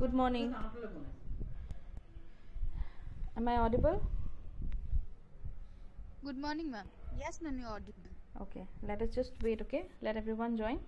Good morning. Am I audible? Good morning, ma'am. Yes, ma'am, you're audible. Okay, let us just wait, okay? Let everyone join.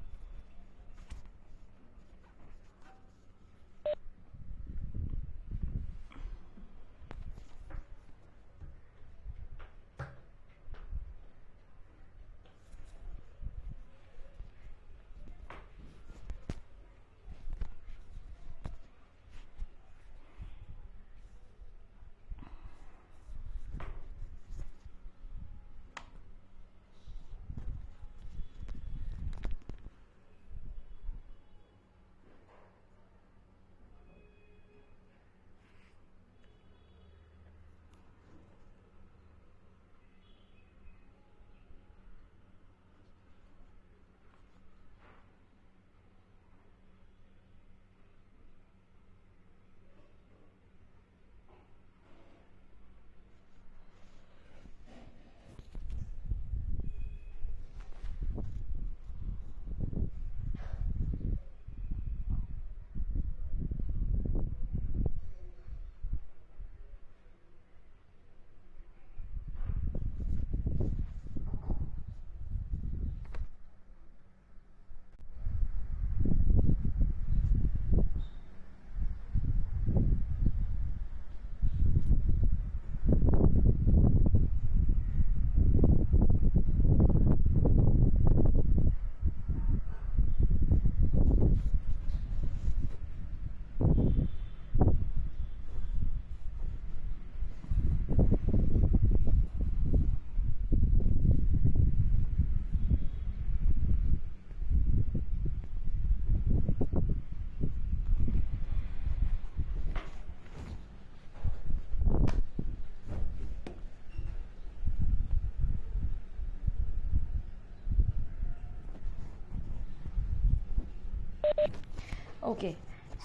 Okay,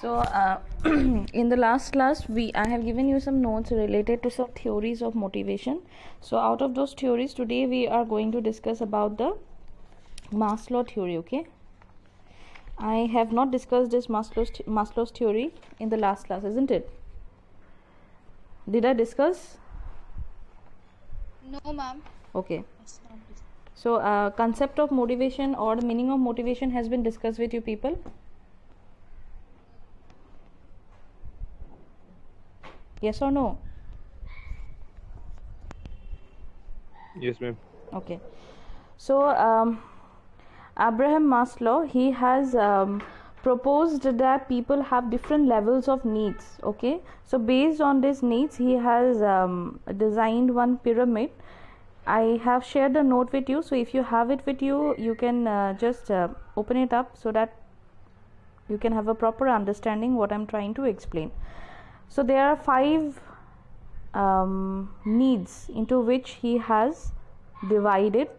so in the last class I have given you some notes related to some theories of motivation. So out of those theories, today we are going to discuss about the Maslow theory. Okay, I have not discussed this Maslow's theory in the last class, isn't it? Did I discuss? No, ma'am. Okay, It's not this. so concept of motivation or the meaning of motivation has been discussed with you people. Yes or no? Yes, ma'am. Okay, so Abraham Maslow, he has proposed that people have different levels of needs. Okay, so based on these needs, he has designed one pyramid. I have shared the note with you, so if you have it with you, you can just open it up so that you can have a proper understanding what I'm trying to explain. So there are 5 needs into which he has divided.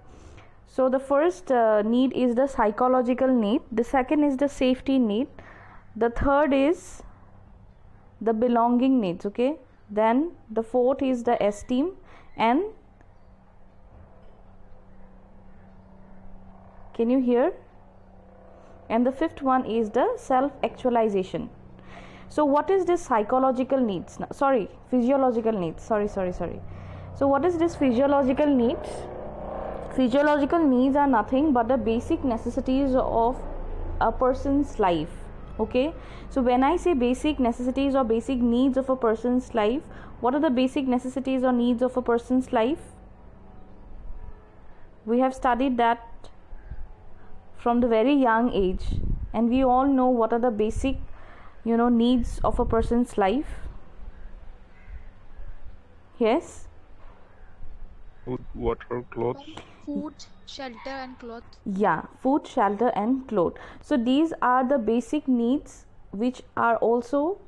So the first need is the psychological need, the second is the safety need, the third is the belonging needs, okay, then the fourth is the esteem, and can you hear, and the fifth one is the self-actualization. So what is this psychological needs? Physiological needs. Sorry. So what is this physiological needs? Physiological needs are nothing but the basic necessities of a person's life. Okay, so when I say basic necessities or basic needs of a person's life, what are the basic necessities or needs of a person's life? We have studied that from the very young age, and we all know what are the basic needs of a person's life. Yes, Food, water, clothes. Food, shelter, and cloth. yeah, food, shelter and clothes. So these are the basic needs which are also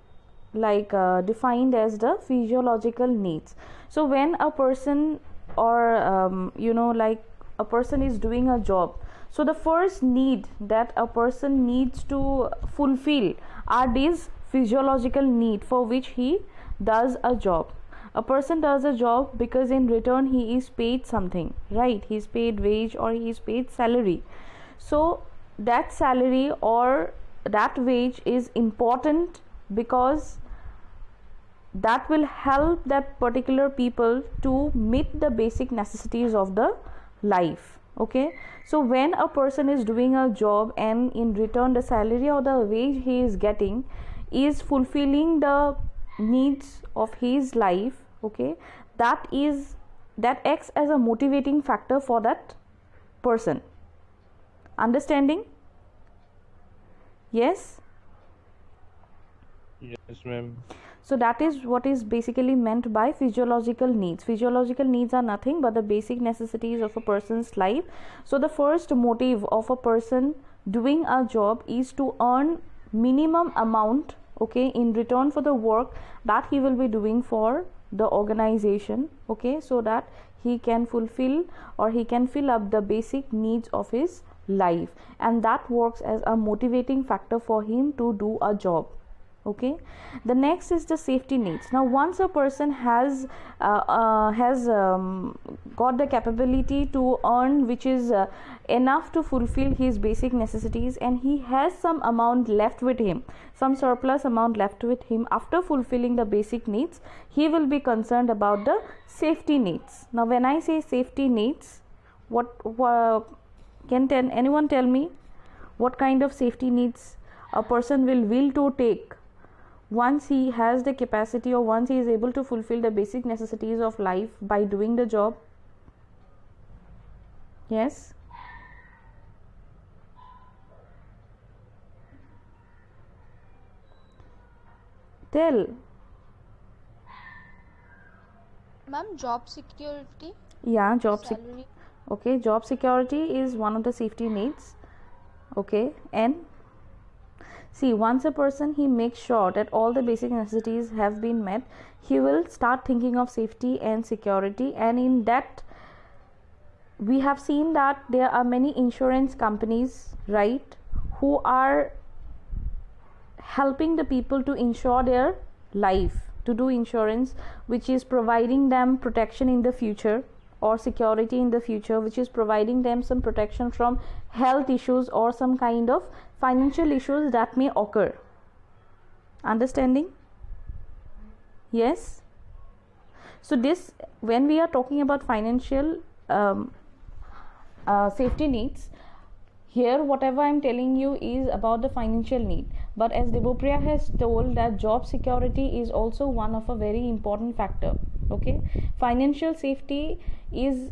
like defined as the physiological needs. So when a person or like a person is doing a job, so the first need that a person needs to fulfill are these physiological need for which he does a job. A person does a job because in return he is paid something, right? He is paid wage or he is paid salary. So that salary or that wage is important because that will help that particular people to meet the basic necessities of the life. Okay, so when a person is doing a job and in return the salary or the wage he is getting is fulfilling the needs of his life, okay, that acts as a motivating factor for that person. Understanding? Yes. Yes, ma'am. So that is what is basically meant by physiological needs. Physiological needs are nothing but the basic necessities of a person's life. So the first motive of a person doing a job is to earn minimum amount, okay, in return for the work that he will be doing for the organization, okay, so that he can fulfill or he can fill up the basic needs of his life, and that works as a motivating factor for him to do a job. Okay, the next is the safety needs. Now once a person has got the capability to earn which is enough to fulfill his basic necessities, and he has some amount left with him, some surplus amount left with him after fulfilling the basic needs, he will be concerned about the safety needs. Now when I say safety needs, can anyone tell me what kind of safety needs a person will to take once he has the capacity or once he is able to fulfill the basic necessities of life by doing the job? Yes. Tell. Ma'am, job security, Yeah, salary. Okay, job security is one of the safety needs. Okay, and see, once a person he makes sure that all the basic necessities have been met, he will start thinking of safety and security, and in that we have seen that there are many insurance companies, right, who are helping the people to insure their life, to do insurance which is providing them protection in the future or security in the future, which is providing them some protection from health issues or some kind of financial issues that may occur. Understanding? Yes. So this, when we are talking about financial safety needs, here whatever I am telling you is about the financial need, but as Devopriya has told that job security is also one of a very important factor. Okay, financial safety is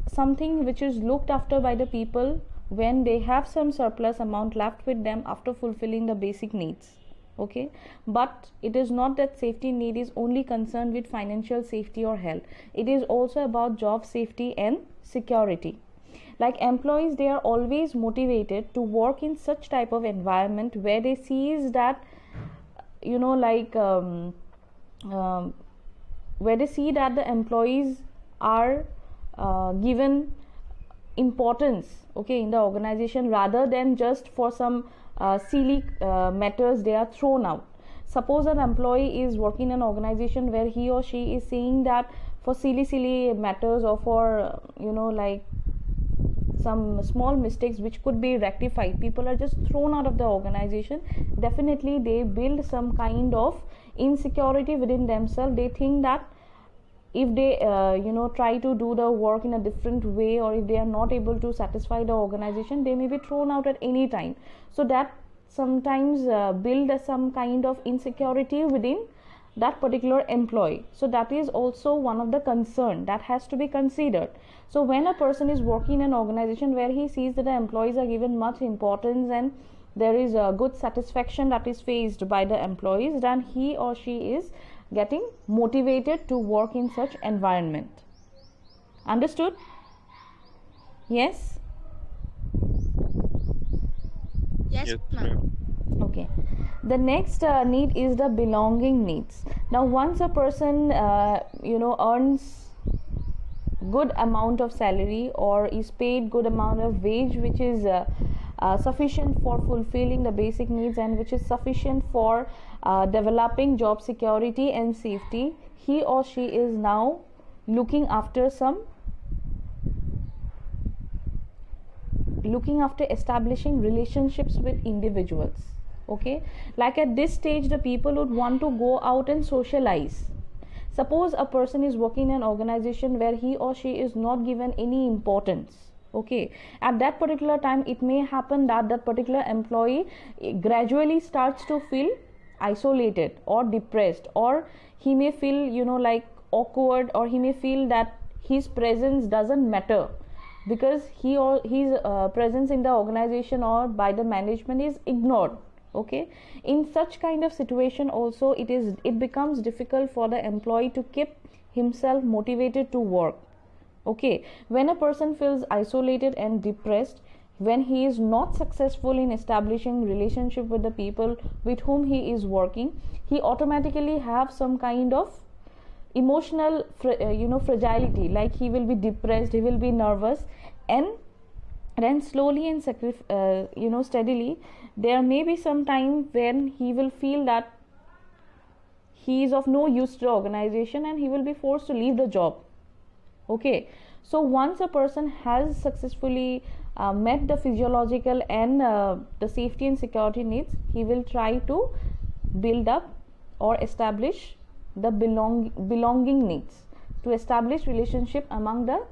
something which is looked after by the people when they have some surplus amount left with them after fulfilling the basic needs. Okay, but it is not that safety need is only concerned with financial safety or health. It is also about job safety and security. Like employees, they are always motivated to work in such type of environment where they sees that where they see that the employees are given importance, okay, in the organization, rather than just for some silly matters they are thrown out. Suppose an employee is working in an organization where he or she is seeing that for silly matters or for some small mistakes which could be rectified, people are just thrown out of the organization. Definitely they build some kind of insecurity within themselves. They think that if they try to do the work in a different way, or if they are not able to satisfy the organization, they may be thrown out at any time. So that sometimes build some kind of insecurity within that particular employee. So that is also one of the concern that has to be considered. So when a person is working in an organization where he sees that the employees are given much importance and there is a good satisfaction that is faced by the employees, then he or she is getting motivated to work in such environment. Understood? Yes. Yes, Yes, ma'am. ma'am. Okay, the next need is the belonging needs. Now once a person earns good amount of salary or is paid good amount of wage which is sufficient for fulfilling the basic needs and which is sufficient for developing job security and safety, he or she is now looking after establishing relationships with individuals. Okay, like at this stage the people would want to go out and socialize. Suppose a person is working in an organization where he or she is not given any importance. Okay, at that particular time it may happen that that particular employee gradually starts to feel isolated or depressed, or he may feel, you know, like awkward, or he may feel that his presence doesn't matter because he or his presence in the organization or by the management is ignored. Okay, in such kind of situation also it becomes difficult for the employee to keep himself motivated to work. Okay, when a person feels isolated and depressed, when he is not successful in establishing relationship with the people with whom he is working, he automatically have some kind of emotional fragility, like he will be depressed, he will be nervous, and then slowly and steadily there may be some time when he will feel that he is of no use to the organization and he will be forced to leave the job. Okay, so once a person has successfully met the physiological and the safety and security needs, he will try to build up or establish the belonging needs, to establish relationship among the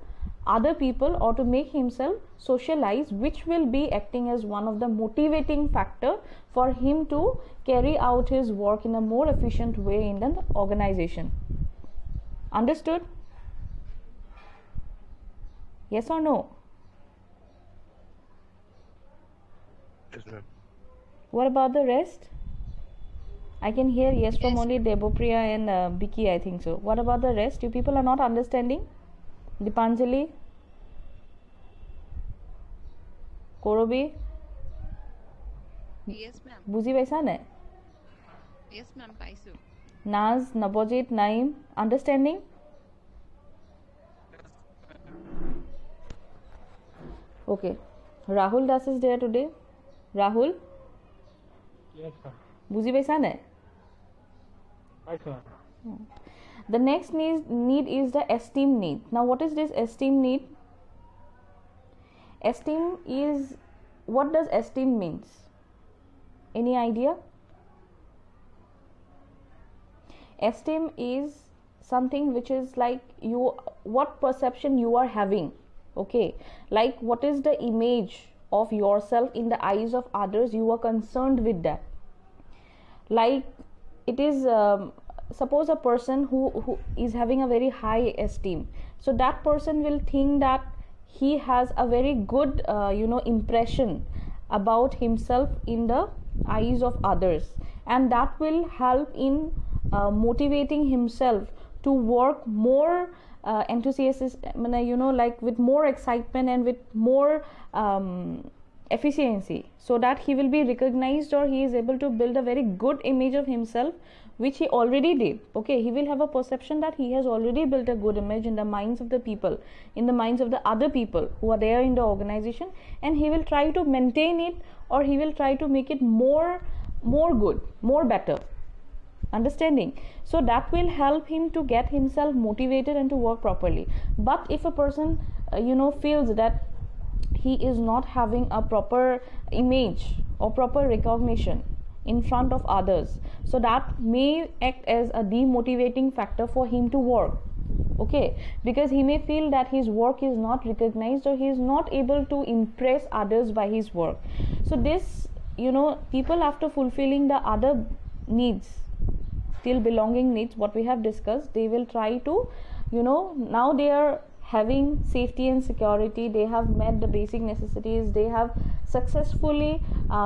other people, or to make himself socialize, which will be acting as one of the motivating factor for him to carry out his work in a more efficient way in the organization. Understood? Yes or no? Yes, ma'am. What about the rest? I can hear yes from Yes. only Debopriya and Vicky, I think so. What about the rest? You people are not understanding? Dipanjali? Korobi? Yes, ma'am. Buzi paisa ne? Yes, ma'am. Paisu. Naz, Nabojit, Naim, understanding? Okay. Rahul Das is there today. Rahul? Yes, sir. Buzi paisa ne? Right, sir. The next need is the esteem need. Now, what is this esteem need? Esteem is, what does esteem means? Any idea? Esteem is something which is like what perception you are having. Okay, like what is the image of yourself in the eyes of others, you are concerned with that. Like it is suppose a person who is having a very high esteem, so that person will think that he has a very good impression about himself in the eyes of others, and that will help in motivating himself to work more like with more excitement and with more efficiency, so that he will be recognized, or he is able to build a very good image of himself, which he already did. Okay, he will have a perception that he has already built a good image in the minds of the people, in the minds of the other people who are there in the organization, and he will try to maintain it, or he will try to make it more good, more better. Understanding? So that will help him to get himself motivated and to work properly. But if a person feels that he is not having a proper image or proper recognition in front of others, so that may act as a demotivating factor for him to work. Okay, because he may feel that his work is not recognized, or he is not able to impress others by his work. So this, people, after fulfilling the other needs, till belonging needs, what we have discussed, they will try to, now they are having safety and security, they have met the basic necessities, they have successfully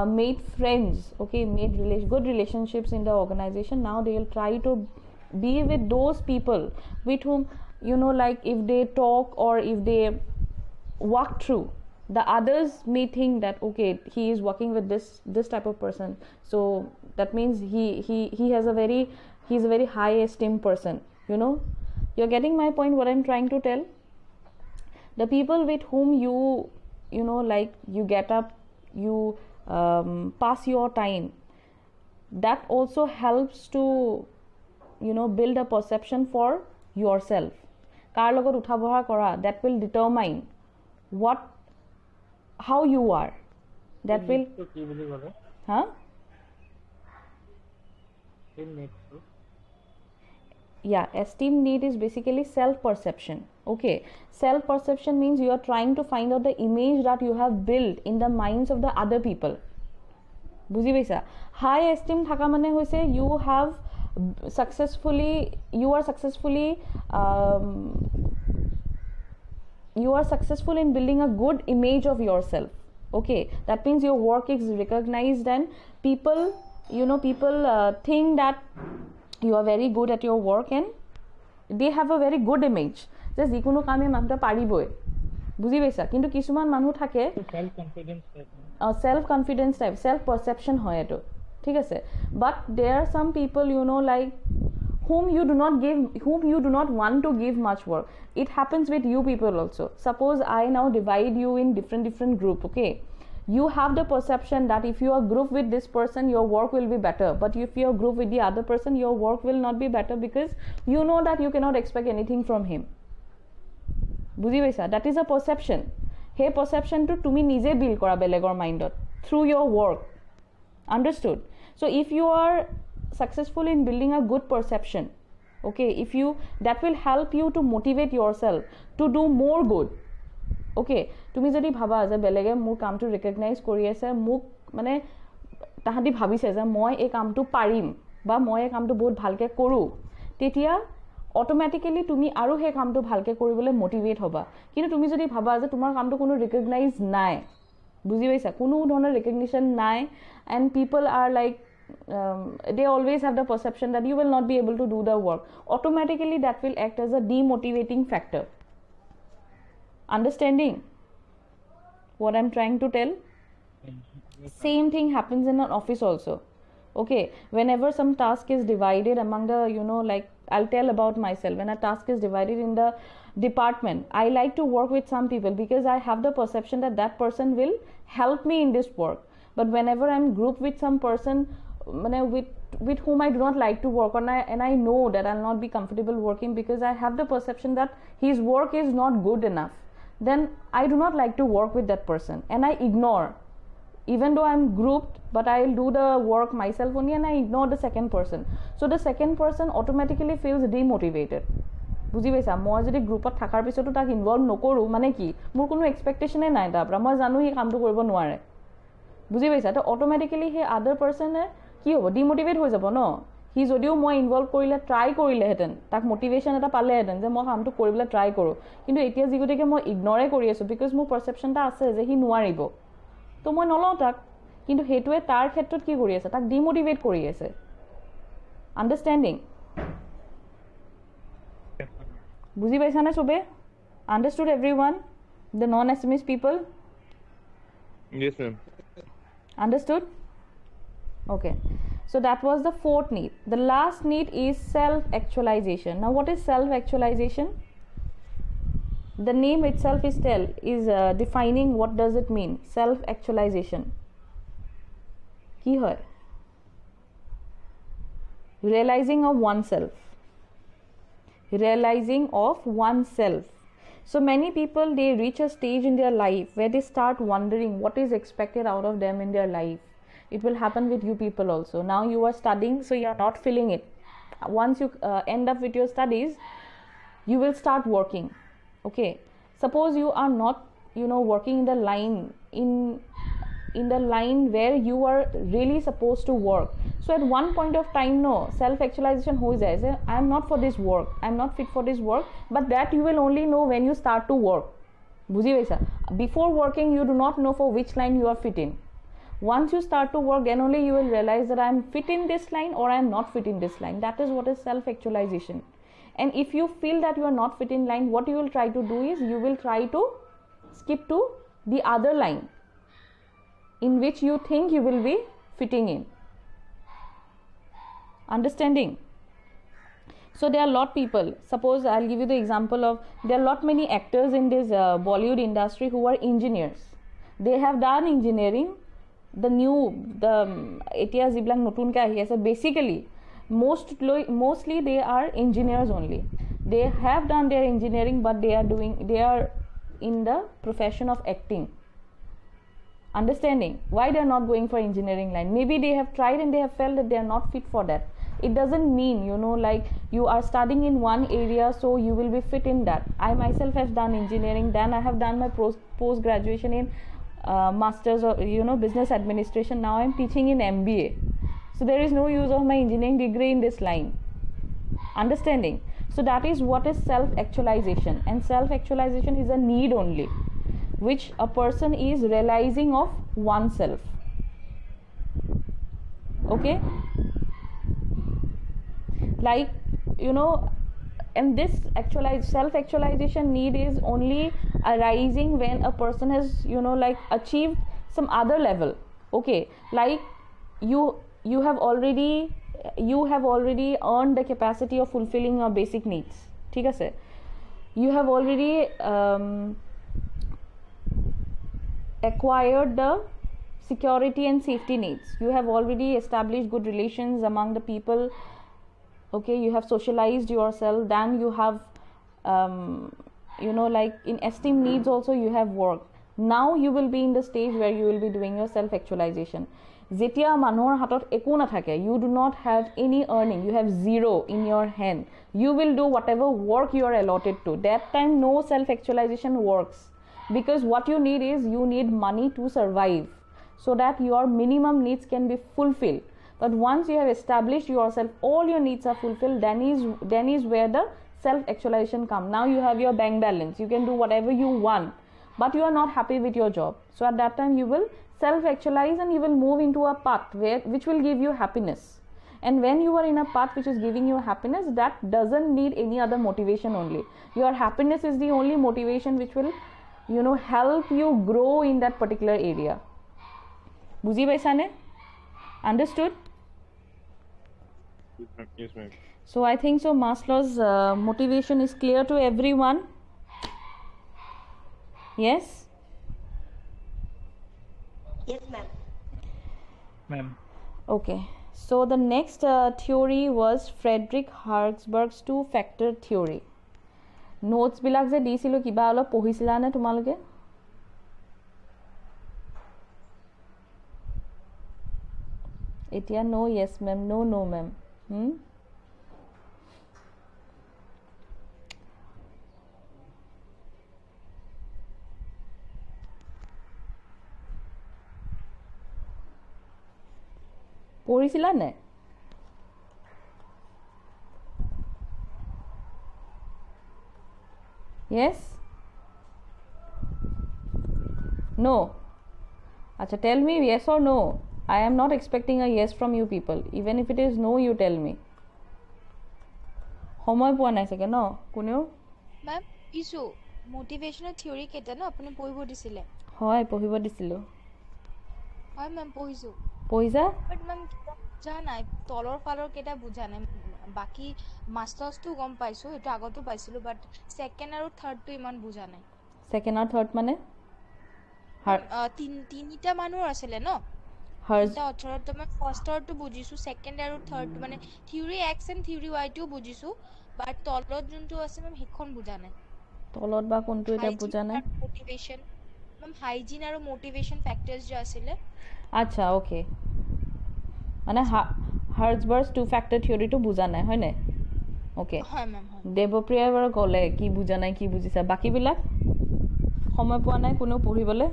made friends, okay, made good relationships in the organization. Now they will try to be with those people with whom, like if they talk or if they walk through, the others may think that okay, he is working with this type of person, so that means he has he's a very high esteemed person. You're getting my point, what I'm trying to tell? The people with whom you like you get up, you pass your time, that also helps to build a perception for yourself. Kar logot utha boha kora, that will determine how you are, that will কি বুলি ক'লে? huh Esteem needs to. Yeah, esteem need is basically self-perception. Okay, self-perception means you are trying to find out the image that you have built in the minds of the other people. বুজি পাইছা high esteem থাকা মানে হৈছে you are successful in building a good image of yourself. Okay, that means your work is recognized and people think that you are very good at your work and they have a very good image যে যিকোনো কামে মানুহটা পাৰিবই বুজি পাইছা কিন্তু কিছুমান মানুহ থাকে self confidence type self perception হয় এটো ঠিক আছে but there are some people like whom you do not want to give much work. It happens with you people also. Suppose I now divide you in different group. Okay, you have the perception that if you are grouped with this person your work will be better, but if you are grouped with the other person your work will not be better because you know that you cannot expect anything from him. বুজি পাইছা that is a perception. Hey perception to tumi nije build kora belegor mindot through your work. Understood? So if you are successful in building a good perception, okay, that will help you to motivate yourself to do more good. Okay, তুমি যদি ভাবা যে বেলেগে মোৰ কামটো recognise কৰি আছে মোক মানে তাহাঁতি ভাবিছে যে মই এই কামটো পাৰিম বা মই এই কামটো বহুত ভালকে কৰোঁ তেতিয়া অটোমেটিক্যালি তুমি আৰু সেই কামটো ভালকে কৰিবলৈ মোটিভেট হ'বা কিন্তু তুমি যদি ভাবা যে তোমাৰ কামটো কোনো ৰিকগনাইজ নাই বুজি পাইছা কোনো ধৰণৰ ৰিকগনিশ্যন নাই and people are like they always have the perception that you will not be able to do the work. Automatically that will act as a demotivating factor. Understanding what I'm trying to tell? Same thing happens in an office also. Okay, whenever some task is divided among the like I'll tell about myself. When a task is divided in the department, I like to work with some people because I have the perception that that person will help me in this work. But whenever I'm grouped with some person with whom I do not like to work on and I know that I'll not be comfortable working because I have the perception that his work is not good enough, then I do not like to work with that person and I ignore, even though I'm grouped, but I'll do the work myself only and I ignore the second person. So the second person automatically feels demotivated. বুজি পাইছা মই যদি গ্ৰুপত থাকাৰ পিছতো তাক involve নকৰোঁ মানে কি মোৰ কোনো এক্সপেক্টেশ্যনে নাই তাৰ পৰা মই জানো সি কামটো কৰিব নোৱাৰে বুজি পাইছা তো অটোমেটিক্যালি সেই আদাৰ পাৰ্চনে কি হ'ব ডিমোটিভেট হৈ যাব ন সি যদিও মই ইনভলভ কৰিলে ট্ৰাই কৰিলেহেঁতেন তাক মোটিভেশ্যন এটা পালেহেঁতেন যে মই কামটো কৰিবলৈ ট্ৰাই কৰোঁ কিন্তু এতিয়া যিগতিকে মই ইগনৰে কৰি আছোঁ বিকজ মোৰ পাৰ্চেপশ্যন এটা আছে যে সি নোৱাৰিব তো মই নলওঁ তাক কিন্তু সেইটোৱে তাৰ ক্ষেত্ৰত কি কৰি আছে তাক ডিমোটিভেট কৰি আছে আণ্ডাৰষ্টেণ্ডিং বুজি পাইছানে চবে understood everyone the non SMS people Yes, ma'am. Understood? Okay, so that was the fourth need. The last need is self-actualization. Now what is self-actualization? The name itself is defining what does it mean. Self-actualization ki hai realizing of oneself. So many people they reach a stage in their life where they start wondering what is expected out of them in their life. It will happen with you people also. Now you are studying, so you are not feeling it. Once you end up with your studies, you will start working. Okay, suppose you are not working in the line where you are really supposed to work. So at one point of time self-actualization ho jai je I am not for this work, I am not fit for this work, but that you will only know when you start to work. Bujhi paisa before working you do not know for which line you are fit in. Once you start to work then only you will realize that I am fit in this line or I am not fit in this line. That is what is self-actualization. And if you feel that you are not fit in line, what you will try to do is you will try to skip to the other line in which you think you will be fitting in. Understanding? So there are a lot of people, suppose I'll give you the example of there are lot many actors in this Bollywood industry who are engineers. They have done engineering, এতিয়া যিবিলাক নতুনকৈ আহি আছে basically mostly they are engineers only. They have done their engineering but they are in the profession of acting. Understanding why they are not going for engineering line? Maybe they have tried and they have felt that they are not fit for that. It doesn't mean, like you are studying in one area so you will be fit in that. I myself have done engineering, then I have done my post graduation in masters of business administration. Now I'm teaching in MBA, so there is no use of my engineering degree in this line. Understanding? So that is what is self-actualization, and self-actualization is a need only, which a person is realizing of oneself. Okay, like and this self-actualization need is only arising when a person has like achieved some other level. Okay, like you have already earned the capacity of fulfilling your basic needs. ठीक है, you have already acquired the security and safety needs. You have already established good relations among the people. Okay, you have socialized yourself. Then you have like in esteem needs also you have worked. Now you will be in the stage where you will be doing your self-actualization. Zetia manor hatot eko na thake, you do not have any earning, you have zero in your hand, you will do whatever work you are allotted to. That time no self-actualization works, because what you need is you need money to survive, so that your minimum needs can be fulfilled. But once you have established yourself, all your needs are fulfilled, then is where the self-actualization comes. Now you have your bank balance, you can do whatever you want, but you are not happy with your job. So at that time you will self-actualize and you will move into a path which will give you happiness. And when you are in a path which is giving you happiness, that doesn't need any other motivation only. Your happiness is the only motivation which will help you grow in that particular area. Buji paisane? Understood? Yes, ma'am. So I think so Maslow's motivation is clear to everyone. Yes? Yes, ma'am. Ma'am. Okay. So the next theory was Frederick Herzberg's two-factor theory. Notes bilak je disilo kiba olo pohisila ne tumaloke? Etia no yes ma'am, no ma'am. পঢ়িছিলা নে? Yes? No? Acha, tell me yes or no. I am not expecting a yes from you people. Even if it is no, you tell me. সময় পোৱা নাই চাগে ন কোনেও? Ma'am issue motivational theory কেটা না আপুনি পঢ়িব দিছিলে? হয় পঢ়িব দিছিলো। হয় ম্যাম পঢ়িছো। পঢ়িছা? বাট ম্যাম বুজা নাই, তলৰ ফালৰ কেটা বুজা নাই। বাকি মাস্টাৰ্সটো গম পাইছো, এটা আগতো পাইছিলো, বাট সেকেন্ড আৰু থাৰ্ডটো ইমান বুজা নাই। সেকেন্ড আৰু থাৰ্ড মানে? তিনিটা মানুহ আছিলে ন? তিনিটা অথৰত মই ফাৰ্ষ্টৰটো বুজিছো, সেকেন্ড আৰু থাৰ্ড মানে থিওৰি এক্স এণ্ড থিওৰি ৱাইটো বুজিছো, বাট তলত যোনটো আছে ম্যাম সেইখন বুজা নাই। তলত বা কোনটো এটা বুজা নাই? মোটিভেশন ম্যাম, হাইজিন আৰু মোটিভেশন ফ্যাক্টৰস যে আছিলে। আচ্ছা ওকে, মানে হাৰ্জবাৰ্গছ টু ফ্যাক্টৰ থিওৰিটো বুজা নাই হয় নাই? ওকে হয় ম্যাম হয়। দেৱপ্ৰিয়া বাৰু ক'লে কি বুজা নাই কি বুজিছা, বাকীবিলাক সময় পোৱা নাই কোনেও পঢ়িবলৈ?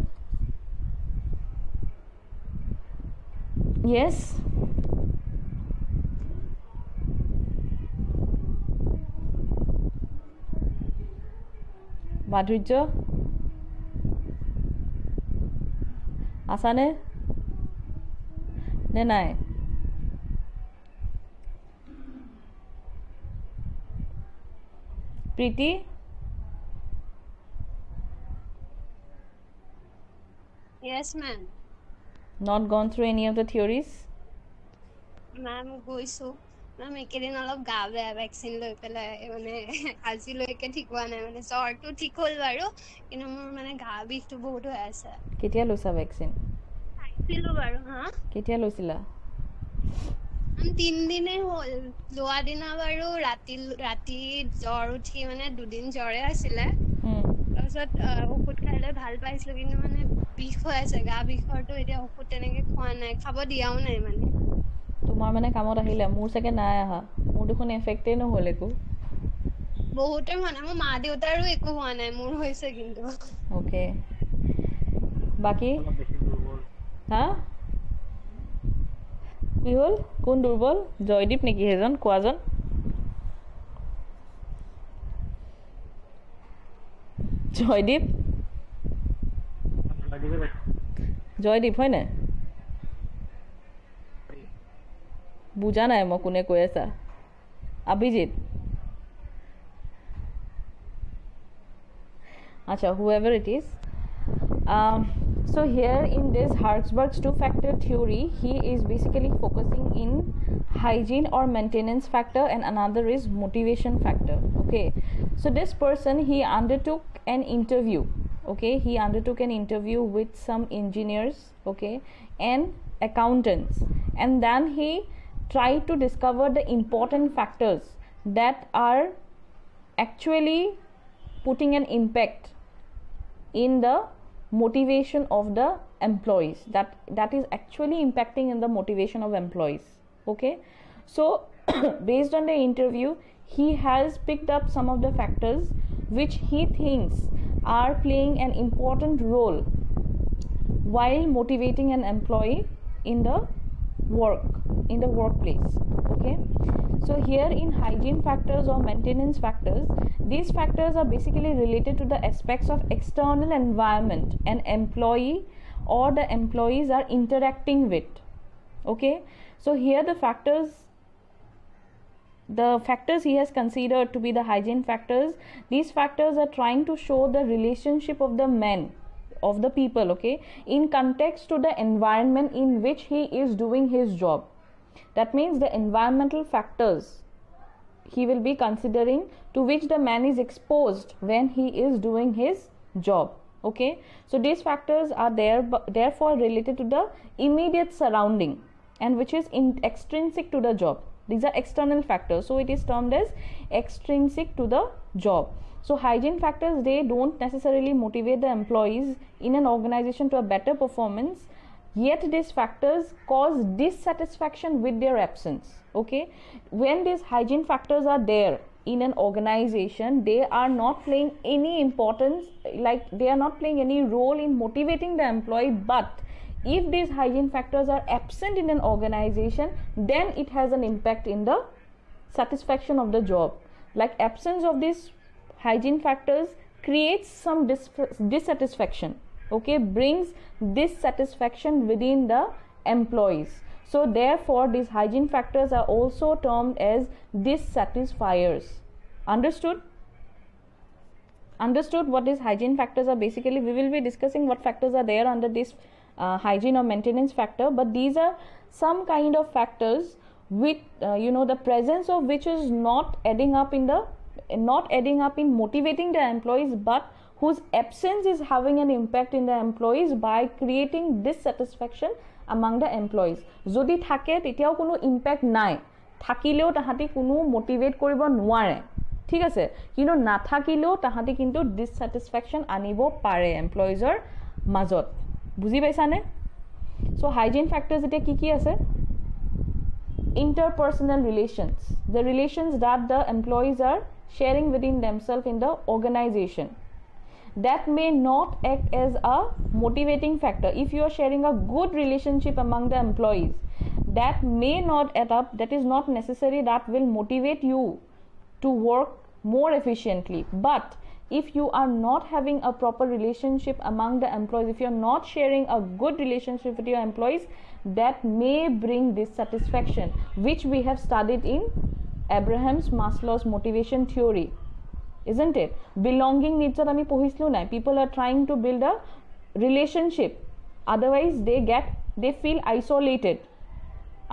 Yes? মাধুৰ্য আছানে নে নাই? প্ৰীতি? Yes, ma'am. Not gone through any of the theories? Ma'am, গৈছো। Ma'am, একেদিন অলপ গা বেয়া, ভেকচিন লৈ পেলাই মানে আজিলৈকে ঠিক হোৱা নাই, মানে জ্বৰটো ঠিক হ'ল বাৰু, কিন্তু মোৰ মানে গা বিষটো বহুত হৈ আছে। কেতিয়া লৈছা ভেকচিন? খাইছিলো বাৰু। হা? কেতিয়া লৈছিলা? 3 দিনেই হ'ল। লোৱা দিনা বাৰু ৰাতি জ্বৰ উঠি মানে 2 দিন জ্বৰে আছিলে, তাৰপিছত ঔষধ খাইলৈ ভাল পাইছিলো, কিন্তু মানে বিষ হৈ আছে, গা বিষৰটো এতিয়া ঔষধ তেনেকে খোৱা নাই, খাব দিয়াও নাই মানে। তোমাৰ মানে কামত আহিলে মোৰ চাগে নাই আহা মোৰ দেখোন এফেক্টেই নহ'ল একো বহুতে মানে মোৰ মা দেউতাৰো একো হোৱা নাই মোৰ হৈছে কিন্তু ওকে বাকি হা কি হ'ল কোন দুৰ্বল জয়দীপ নেকি সেইজন কোৱাজন জয়দীপ জয়দীপ হয় নাই বুজা নাই মই কোনে কৈ আছা Abhijit acha whoever it is so here in this Hertzberg's two-factor theory he is basically focusing in hygiene or maintenance factor and another is motivation factor okay so this person he undertook an interview okay he undertook an interview with some engineers okay and accountants and then he tried to discover the important factors that are actually putting an impact in the motivation of the employees that is actually impacting in the motivation of employees okay so based on the interview he has picked up some of the factors which he thinks are playing an important role while motivating an employee in the workplace okay so here in hygiene factors or maintenance factors these factors are basically related to the aspects of external environment an employee or the employees are interacting with okay so here the factors he has considered to be the hygiene factors these factors are trying to show the relationship of the men of the people okay in context to the environment in which he is doing his job that means the environmental factors he will be considering to which the man is exposed when he is doing his job okay so these factors are therefore related to the immediate surrounding and which is extrinsic to the job these are external factors so it is termed as extrinsic to the job so hygiene factors they don't necessarily motivate the employees in an organization to a better performance yet these factors cause dissatisfaction with their absence okay when these hygiene factors are there in an organization they are not playing any importance like they are not playing any role in motivating the employee but if these hygiene factors are absent in an organization then it has an impact in the satisfaction of the job like absence of these hygiene factors creates some dissatisfaction okay brings dissatisfaction within the employees so therefore these hygiene factors are also termed as dissatisfiers understood what these hygiene factors are basically we will be discussing what factors are there under this hygiene or maintenance factor but these are some kind of factors with the presence of which is not adding up in motivating the employees but whose absence is having an impact in the employees by creating dissatisfaction among the employees jodi thake tetiao kono impact nai thakileo tahati kono motivate koribo nware ঠিক আছে কিন্তু নাথাকিলেও তাহাঁতি কিন্তু dissatisfaction আনিব পাৰে এমপ্লয়িজৰ মাজত বুজি পাইছানে সো হাইজিন ফ্যাক্টৰস এটা কি আছে interpersonal relations the relations that the employees are sharing within themselves in the organization that may not act as a motivating factor if you are sharing a good relationship among the employees that may not add up that is not necessary that will motivate you to work more efficiently but if you are not having a proper relationship among the employees if you are not sharing a good relationship with your employees that may bring dissatisfaction which we have studied in Maslow's motivation theory isn't it belonging needs ami pohislu nai people are trying to build a relationship otherwise they feel isolated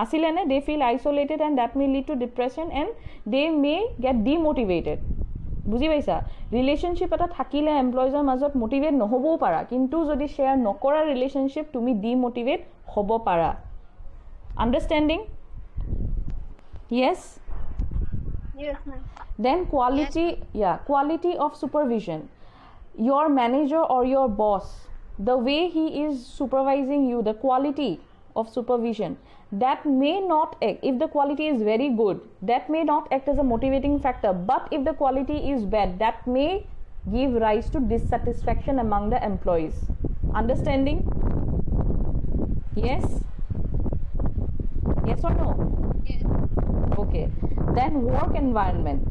asile na they feel isolated and that may lead to depression and they may get demotivated বুজি পাইছা relationship এটা থাকিলে এমপ্লয়িজৰ মাজত motivate নহবও পাৰা কিন্তু যদি share নকৰা ৰিলেশনশিপ তুমি ডিমোটিভেট হ'ব পাৰা আন্ডাৰস্ট্যান্ডিং yes ma'am then quality of supervision your manager or your boss the way he is supervising you the quality of supervision, that may not act, if the quality is very good, that may not act as a motivating factor, but if the quality is bad, that may give rise to dissatisfaction among the employees. Understanding? Yes? Yes or no? Yes. Okay. Then work environment.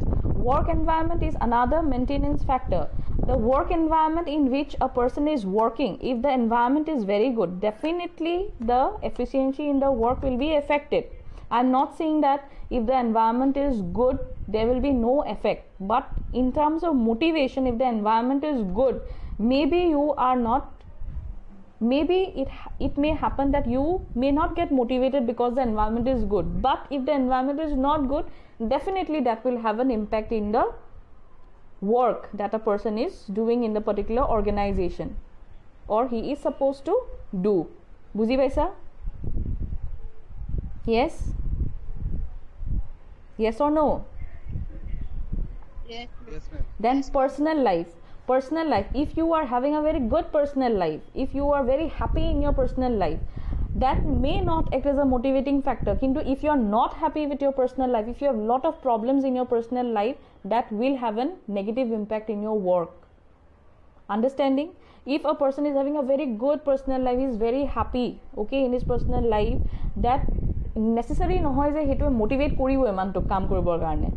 Work environment is another maintenance factor. The work environment in which a person is working, if the environment is very good, definitely the efficiency in the work will be affected. I'm not saying that if the environment is good, there will be no effect. But in terms of motivation, if the environment is good, maybe you are not, maybe it may happen that you may not get motivated because the environment is good. But if the environment is not good, definitely that will have an impact in the work that a person is doing in the particular organization or he is supposed to do. Buzi paisa? Yes? Yes or no? Yes. Yes, ma'am. Then personal life. Personal life, if you are having a very good personal life, if you are very happy in your personal life, that may not act as a motivating factor. Kintu if you are not happy with your personal life, if you have a lot of problems in your personal life, that will have a negative impact in your work. Understanding? If a person is having a very good personal life, he is very happy, okay, in his personal life, that necessary নহয় যে হেতু motivate কৰিব ইমানটো কাম কৰিবৰ কাৰণে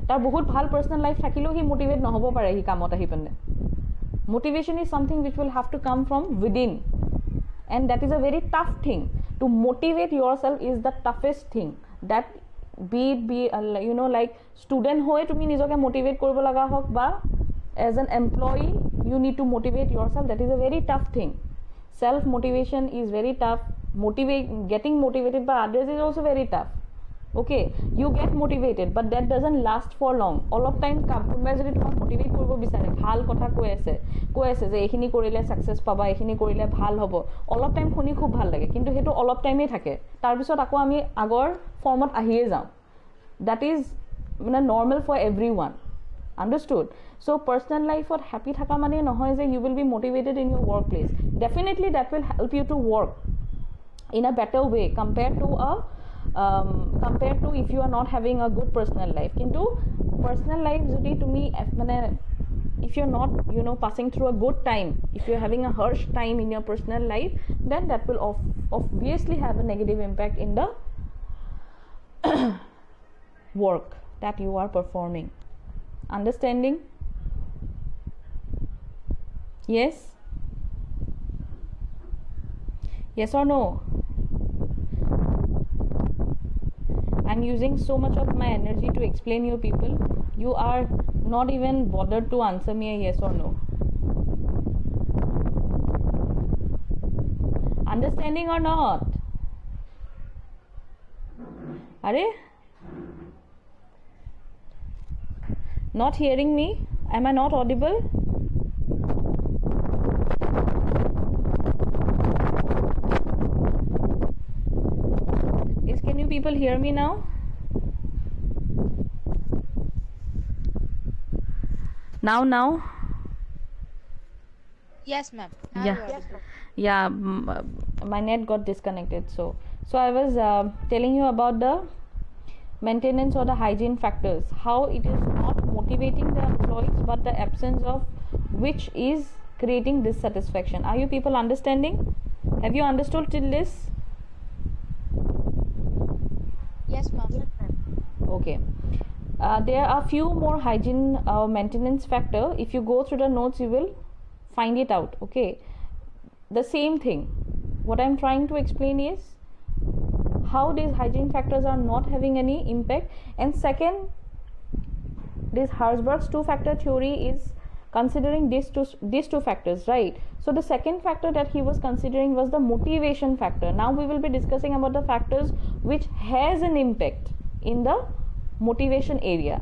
তাৰ বহুত ভাল পাৰ্সোনাল লাইফ থাকিলেও হি মোটিভেট নহব পাৰে হি কামত আহি পনে motivation is something which will have to come from within, and that is a very tough thing. To motivate yourself is the toughest thing. That be you know, like student hoye tumi nijoke motivate koribo laga hok ba as an employee you need to motivate yourself. That is a very tough thing. Self motivation is very tough. Getting motivated by others is also very tough. Okay, you get motivated, but that doesn't last for long. All of time কোনোবাই যদি তোমাক motivate কৰিব বিচাৰে, ভাল কথা কৈ আছে যে এইখিনি কৰিলে সাকসেস পাবা, এইখিনি কৰিলে ভাল হ'ব, all of time শুনি খুব ভাল লাগে, কিন্তু হেতু all of time থাকে, তাৰ পিছত আকৌ আমি আগৰ ফৰ্মত আহিয়ে যাওঁ. That is মানে normal for everyone. Understood? So personal life or happy থাকা মানে নহয় যে you will be motivated in your workplace. Definitely that will help you to work in a better way compared to if you are not having a good personal life. Kintu personal life jodi tumi mane if you're not, you know, passing through a good time, if you're having a harsh time in your personal life, then that will obviously have a negative impact in the work that you are performing. Understanding? Yes? Yes or no? I'm using so much of my energy to explain you people. You are not even bothered to answer me a yes or no. Understanding or not? Are not hearing me? Am I not audible? Can you people hear me now? Now? Yes, ma'am. Now Yeah. you are audible. Yeah, my net got disconnected. So I was telling you about the maintenance or the hygiene factors, how it is not motivating the employees, but the absence of which is creating dissatisfaction. Are you people understanding? Have you understood till this? Yes, ma'am. Okay. There are few more hygiene maintenance factor. If you go through the notes, you will find it out. Okay, the same thing. What I'm trying to explain is how these hygiene factors are not having any impact. And second, this Herzberg's two-factor theory is considering these two factors, right? So the second factor that he was considering was the motivation factor. Now we will be discussing about the factors which has an impact in the motivation area.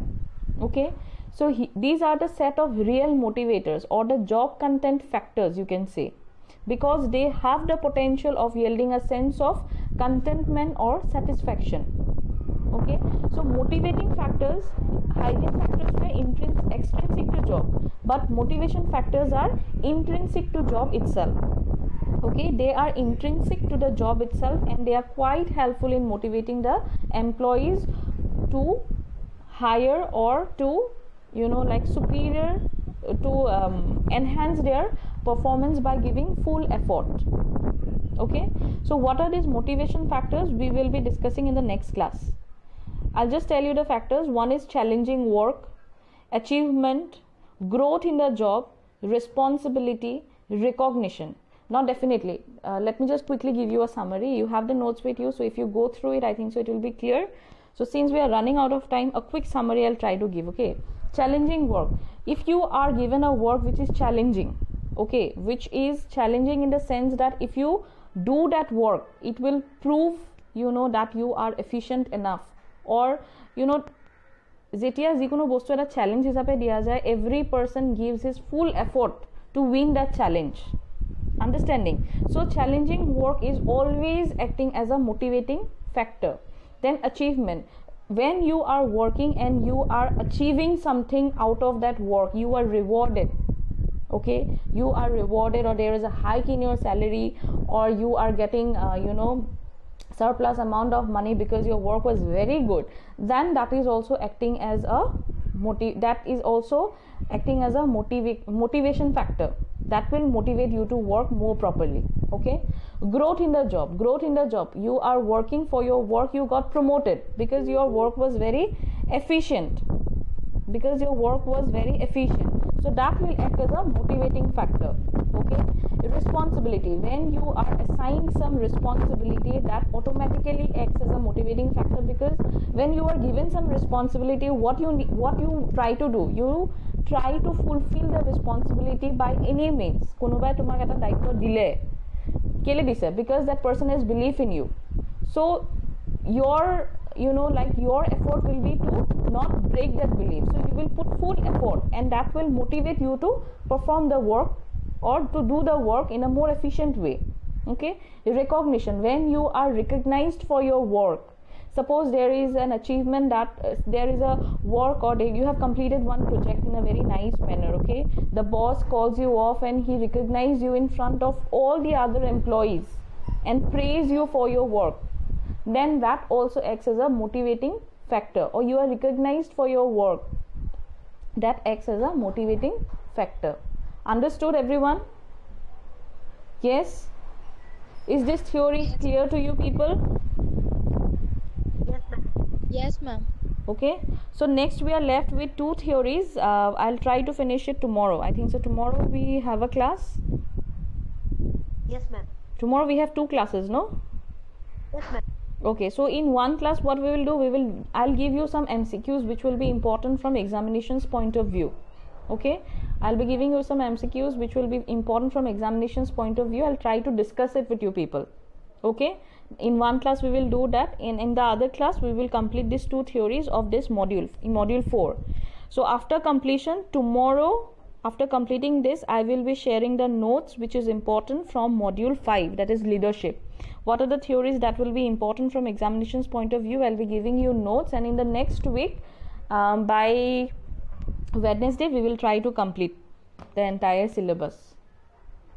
Okay, so these are the set of real motivators or the job content factors, you can say, because they have the potential of yielding a sense of contentment or satisfaction. Okay, so motivating factors, hygiene factors were extrinsic to job, but motivation factors are intrinsic to job itself. Okay, they are intrinsic to the job itself, and they are quite helpful in motivating the employees to hire or to like superior to enhance their performance by giving full effort. Okay, so what are these motivation factors? We will be discussing in the next class. I'll just tell you the factors. One is challenging work, achievement, growth in the job, responsibility, recognition. Now definitely let me just quickly give you a summary. You have the notes with you, so if you go through it, I think so it will be clear. So since we are running out of time, a quick summary I'll try to give. Okay, challenging work. If you are given a work which is challenging, okay, which is challenging in the sense that if you do that work, it will prove that you are efficient enough, or যেতিয়া যিকোনো বস্তু এটা challenge হিচাপে দিয়া যায়, every person gives his full effort to win that challenge. Understanding? So challenging work is always acting as a motivating factor. Then achievement. When you are working and you are achieving something out of that work, you are rewarded. Okay, you are rewarded, or there is a hike in your salary, or you are getting surplus amount of money because your work was very good. Then that is also acting as a motivation factor that will motivate you to work more properly. Okay, growth in the job. You are working for your work, you got promoted because your work was very efficient, so that will act as a motivating factor. Okay, responsibility. When you are assigned some responsibility, that automatically acts as a motivating factor, because when you are given some responsibility, what you try to do, you try to fulfill the responsibility by any means. কোনোবাই তোমাক এটা দায়িত্ব দিলে কেলে দিছে, because that person has belief in you. So your your effort will be to not break that belief. So you will put full effort, and that will motivate you to perform the work or to do the work in a more efficient way. Okay, recognition. When you are recognized for your work, suppose there is an achievement that there is a work, or you have completed one project in a very nice manner. Okay, the boss calls you off and he recognizes you in front of all the other employees and praise you for your work. Then that also acts as a motivating factor. Or you are recognized for your work, that acts as a motivating factor. Understood, everyone? Yes? Is this theory clear to you people? Yes ma'am. Okay, so next we are left with two theories. I'll try to finish it tomorrow. I think so tomorrow we have a class. Yes ma'am. Tomorrow we have two classes, no? Yes ma'am. Okay, so in one class what we will do, I'll give you some MCQs which will be important from examinations point of view. Okay, I'll be giving you some MCQs which will be important from examinations point of view. I'll try to discuss it with you people. Okay, in one class we will do that. In the other class we will complete these two theories of this module, in module 4. So after completion tomorrow, after completing this, I will be sharing the notes which is important from module 5, that is leadership. What are the theories that will be important from examinations point of view? I'll be giving you notes, and in the next week by Wednesday we will try to complete the entire syllabus.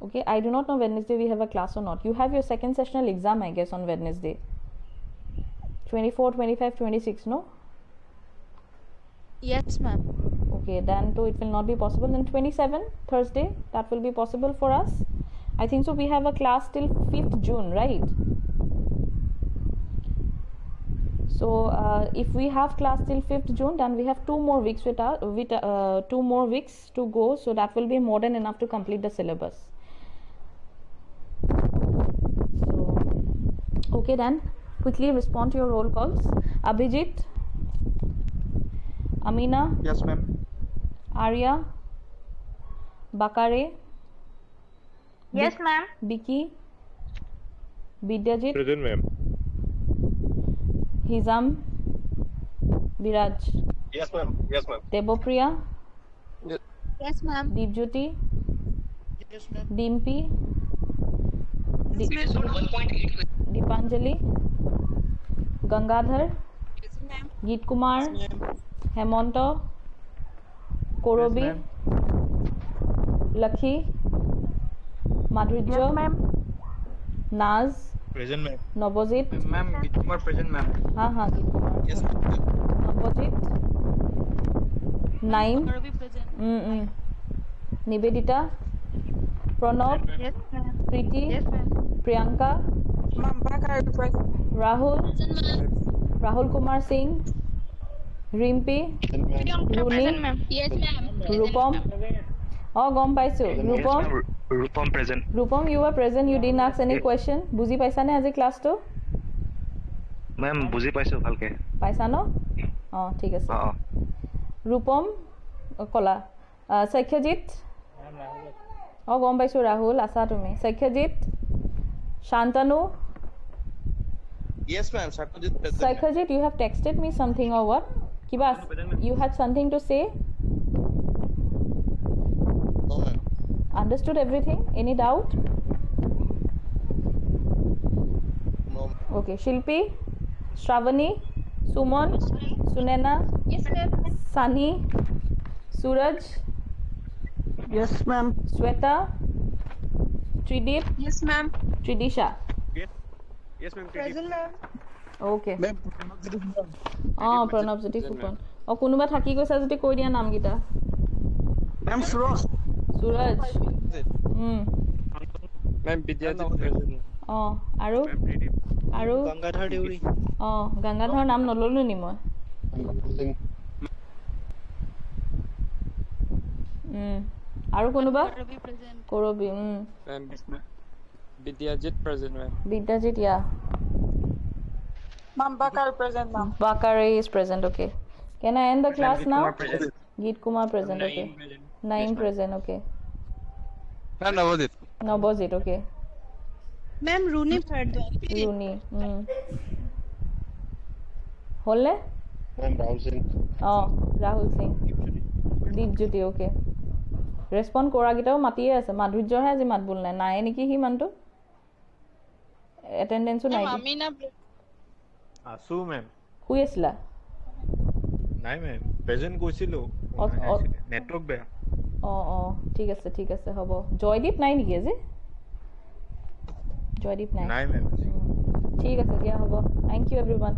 Okay, I do not know Wednesday we have a class or not. You have your second sessional exam, I guess, on Wednesday, 24, 25, 26, no? Yes ma'am. Okay, then so it will not be possible. Then 27 Thursday, that will be possible for us. I think so we have a class till 5th June, right? So if we have class till 5th June, then we have 2 more weeks 2 more weeks to go, so that will be more than enough to complete the syllabus. So okay, then quickly respond to your roll calls. Abhijit, Amina, Yes, ma'am. Arya, Bakare, Yes ma'am. Biki, Bidyajit, Present, ma'am. Hizam, Biraj, Yes, ma'am. Yes, ma'am. Debopriya, Yes ma'am. Deepjyoti, Yes, ma'am. Dimpi, Deepanjali, Gangadhar, Yes, ma'am. Geet Kumar, Hemonto, Korobi, Yes, Lakhi, Madhurya, Yes ma'am. Naz, Present, ma'am. Navojit. Ma'am, Gitkumar present, ma'am. हाँ Git Kumar. Yes, ma'am. Navojit. Naim. Gauravi present. Nivedita. Pranab. Yes, ma'am. Preeti. Yes, ma'am. Priyanka. Rahul. Rahul Kumar Singh. Rimpi. Runi. Yes, ma'am. Rupam. Oh, gom paisu. Rupam. Rupam present. Rupam, you were present. You didn't ask any question. Buzi paisa ne আজি class to? Ma'am, বুজি পাইছো ভালকে। পাইছা ন? ঠিক আছে। ৰূপম কলা সৈখ্যজিত গম পাইছো ৰাহুল আছা তুমি সৈখ্যজিত Shantanu Yes, ma'am. Satyajit present. সৈখ্যজিত you have texted me something or what কিবা you had something to say No, ma'am. understood everything any doubt No, ma'am. okay Shilpi Shravani Suman Sunena Yes, ma'am. Sunny Suraj Yes, ma'am. Sweta Trideep Yes, ma'am. Tridisha Yes, ma'am. Present, ma'am. okay Ma'am, Pranabjyoti Phukan কোনোবা থাকি গৈছা যদি কৈ দিয়া নামকেইটা ma'am, Suraj. Suraj Ma'am, Vidyajit present. আৰু আৰু Gangadhar Deuri. Gangadhar নাম নললো নি মই আৰু কোনোবা Gauravi present. কৰবি Ma'am, Vidyajit present, ma'am. Vidyajit yeah Ma'am, Bakar present, ma'am. Bakare is present okay can I end the class now present. Geet Kumar present okay Naim present okay Ma'am, Navojit. Navojit okay Ma'am, Rooney Bharadwaj. Runi হলনে Ma'am, Rahul Singh. Rahul Singh Dipjyoti okay respond কৰাকেইটাও মাতিয়ে আছে মাধুৰ্যৰহে আজি মাত বোল নাই নায়ে নেকি C মানুহটো এটেণ্ডেঞ্চো নাই আছো মেম শুই আছিলা নাই মেম প্ৰেজেন্ট কৈছিলো নেটৱৰ্ক বেয়া ঠিক আছে হ'ব জয়দীপ নাই নেকি আজি জয়দীপ নাই নাই মেম ঠিক আছে দিয়া হ'ব থেংক ইউ এভৰিৱান